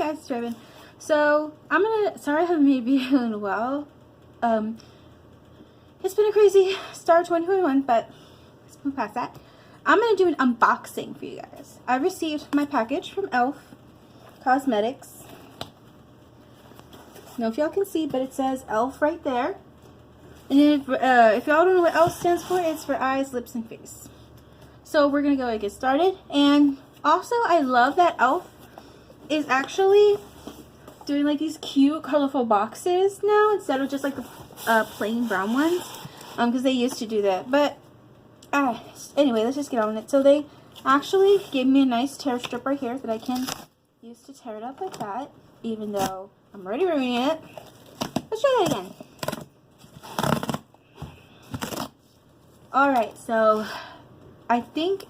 guys, it's Raven. So sorry I haven't made a video in a while. It's been a crazy start 2021, but let's move past that. I'm gonna do an unboxing for you guys. I received my package from Elf Cosmetics. I don't know if y'all can see, but it says Elf right there. And if y'all don't know what Elf stands for, it's for eyes, lips, and face. So we're gonna go and get started. And also, I love that Elf is actually doing like these cute, colorful boxes now instead of just like the plain brown ones, because they used to do that. But anyway, let's just get on with it. So they actually gave me a nice tear strip right here that I can use to tear it up like that, even though I'm already ruining it. Let's try that again. Alright, so I think,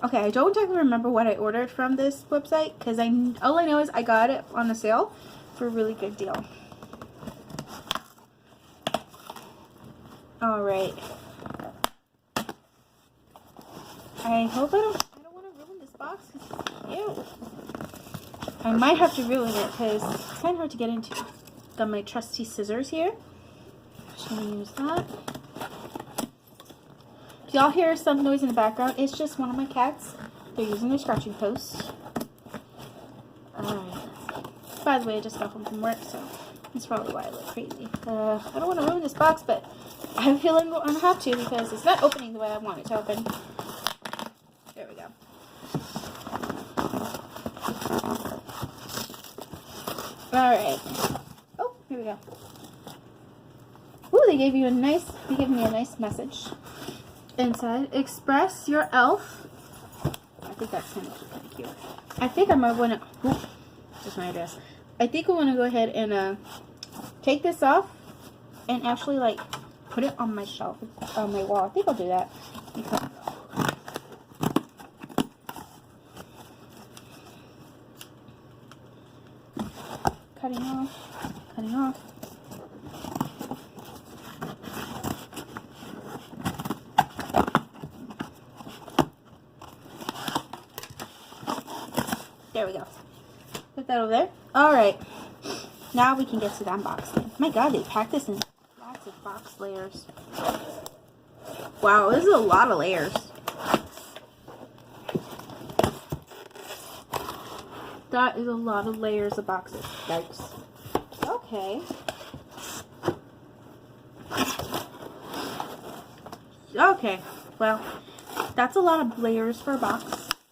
okay, I don't exactly remember what I ordered from this website, because all I know is I got it on a sale for a really good deal. Alright. I hope I don't want to ruin this box, because it's cute. I might have to ruin it, because it's kind of hard to get into. Got my trusty scissors here. Just going to use that. If y'all hear some noise in the background, it's just one of my cats. They're using their scratching post. By the way, I just got home from work, so that's probably why I look crazy. I don't want to ruin this box, but I have a feeling I'm going to have to because it's not opening the way I want it to open. There we go. Alright. Oh, here we go. Ooh, they gave me a nice message. Inside, express your Elf. I think that's kind of cute. I think I might want to. Just my address. I think I want to go ahead and take this off and actually like put it on my shelf, on my wall. I think I'll do that. Cutting off. There we go. Put that over there. Alright. Now we can get to the unboxing. My god, they packed this in lots of box layers. Wow, this is a lot of layers. That is a lot of layers of boxes. Yikes. Okay. Okay. Well, that's a lot of layers for a box.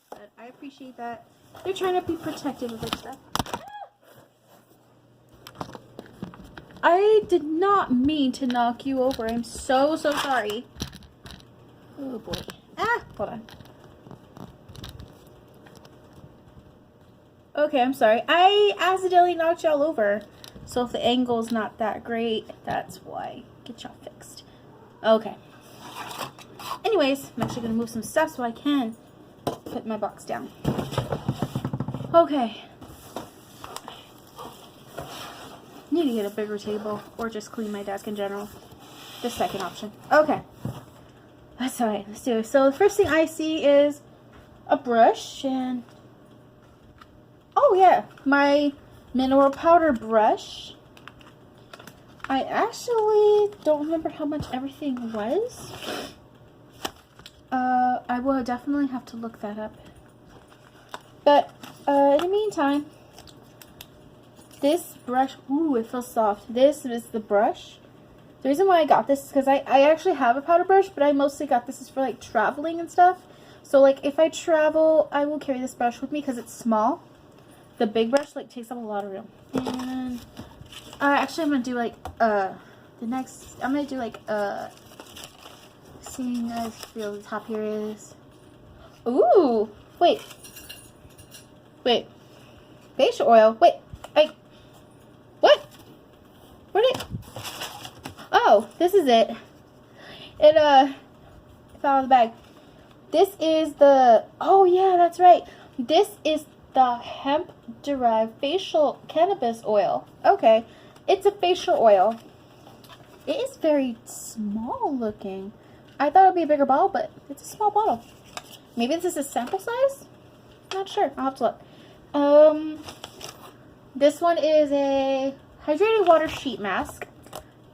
But I appreciate that. They're trying to be protective of their stuff. I did not mean to knock you over. I'm so sorry. Oh boy. Hold on. Okay, I'm sorry. I accidentally knocked y'all over. So if the angle's not that great, that's why. Get y'all fixed. Okay. Anyways, I'm actually going to move some stuff so I can put my box down. Okay. Need to get a bigger table or just clean my desk in general. The second option. Okay. That's alright. Let's do it. So the first thing I see is a brush and oh yeah, my mineral powder brush. I actually don't remember how much everything was. I will definitely have to look that up. But in the meantime, this brush, ooh, it feels soft. This is the brush. The reason why I got this is because I actually have a powder brush, but I mostly got this is for like traveling and stuff. So like if I travel, I will carry this brush with me because it's small. The big brush like takes up a lot of room. And actually I'm gonna do like seeing as feel the top here is. Ooh, wait. Facial oil. Wait. What? Where'd it? Oh, this is it. It fell out of the bag. This is the. Oh yeah, that's right. This is the hemp-derived facial cannabis oil. Okay, it's a facial oil. It is very small looking. I thought it would be a bigger bottle, but it's a small bottle. Maybe this is a sample size? Not sure. I'll have to look. This one is a hydrated water sheet mask.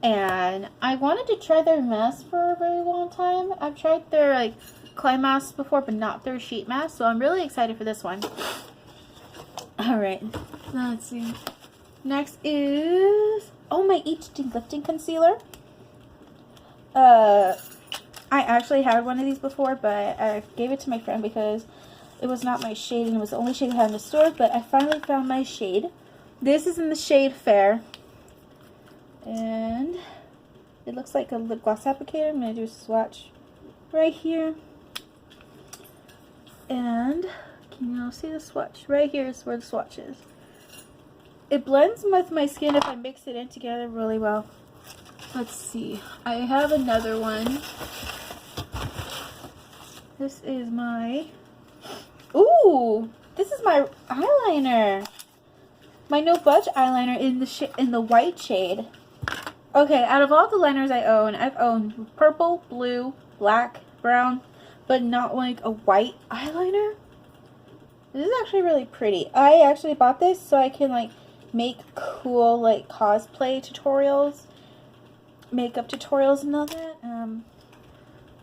And I wanted to try their mask for a very long time. I've tried their like clay masks before, but not their sheet mask. So I'm really excited for this one. Alright, let's see. Next is, oh, my HD lifting concealer. I actually had one of these before, but I gave it to my friend because it was not my shade and it was the only shade I had in the store. But I finally found my shade. This is in the shade Fair. And it looks like a lip gloss applicator. I'm going to do a swatch right here. And can you all see the swatch? Right here is where the swatch is. It blends with my skin if I mix it in together really well. Let's see. I have another one. This is my... Ooh! This is my eyeliner. My No Budge eyeliner in the white shade. Okay, out of all the liners I own, I've owned purple, blue, black, brown, but not like a white eyeliner. This is actually really pretty. I actually bought this so I can like make cool like cosplay tutorials, makeup tutorials and all that.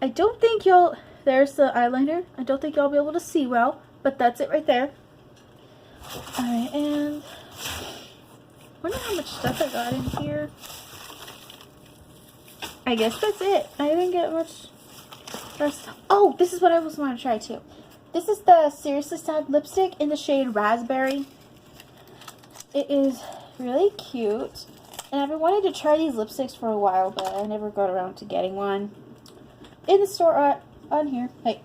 I don't think y'all, there's the eyeliner. I don't think y'all will be able to see well, but that's it right there. Alright, and I wonder how much stuff I got in here. I guess that's it. I didn't get much rest. Oh, this is what I was wanting to try too. This is the Seriously Sad lipstick in the shade Raspberry. It is really cute. And I've been wanting to try these lipsticks for a while, but I never got around to getting one. In the store on here. Hey.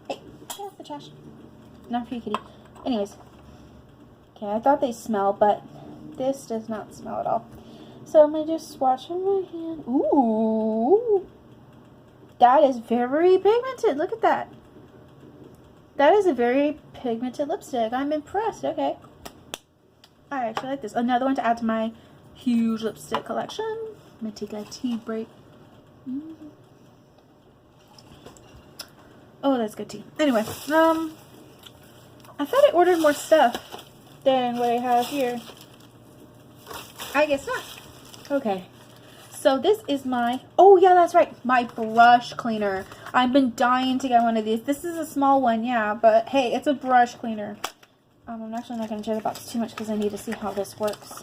Hey, get off the trash. Not for you, kitty. Anyways. Okay, I thought they smell, but this does not smell at all. So I'm going to just swatch on my hand. Ooh. That is very pigmented. Look at that. That is a very pigmented lipstick. I'm impressed. Okay. I actually like this. Another one to add to my huge lipstick collection. I'm going to take a tea break. Oh, that's good tea. Anyway, I thought I ordered more stuff than what I have here. I guess not. Okay, so this is my, oh yeah, that's right, my brush cleaner. I've been dying to get one of these. This is a small one, yeah, but hey, it's a brush cleaner. I'm actually not going to tear the box too much because I need to see how this works.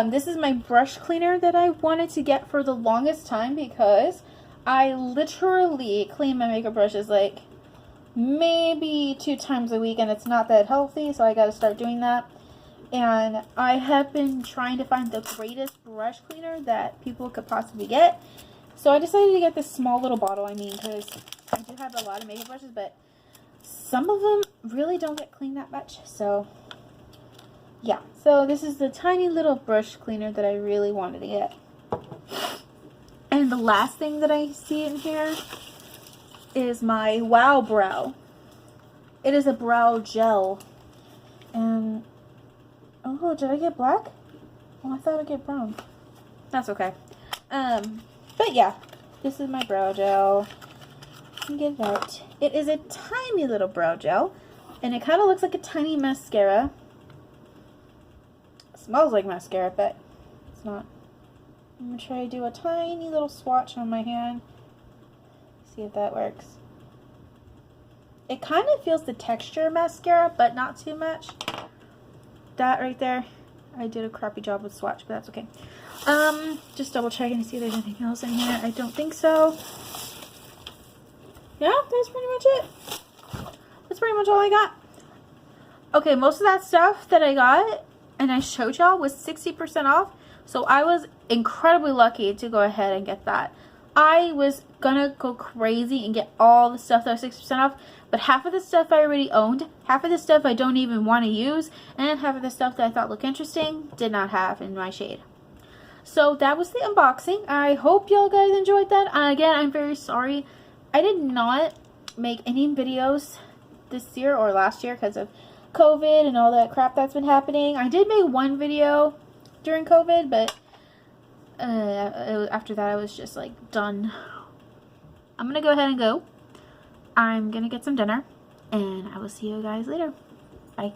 This is my brush cleaner that I wanted to get for the longest time because I literally clean my makeup brushes like maybe 2 times a week and it's not that healthy, so I got to start doing that. And I have been trying to find the greatest brush cleaner that people could possibly get. So I decided to get this small little bottle, because I do have a lot of makeup brushes, but some of them really don't get cleaned that much. So, yeah. So this is the tiny little brush cleaner that I really wanted to get. And the last thing that I see in here is my Wow Brow. It is a brow gel. And... oh, did I get black? Oh, I thought I'd get brown. That's okay. But yeah, this is my brow gel. You can get it out. It is a tiny little brow gel, and it kind of looks like a tiny mascara. It smells like mascara, but it's not. I'm going to try to do a tiny little swatch on my hand. See if that works. It kind of feels the texture of mascara, but not too much. That right there, I did a crappy job with swatch, but that's okay. Just double checking to see if there's anything else in here. I don't think so. Yeah, that's pretty much it. That's pretty much all I got. Okay, most of that stuff that I got and I showed y'all was 60% off. So I was incredibly lucky to go ahead and get that. I was gonna go crazy and get all the stuff that was 60% off, but half of the stuff I already owned, half of the stuff I don't even want to use, and half of the stuff that I thought looked interesting did not have in my shade. So that was the unboxing. I hope y'all guys enjoyed that. Again, I'm very sorry. I did not make any videos this year or last year because of COVID and all that crap that's been happening. I did make one video during COVID, but after that I was just like done. I'm gonna go ahead and go. I'm gonna get some dinner, and I will see you guys later. Bye.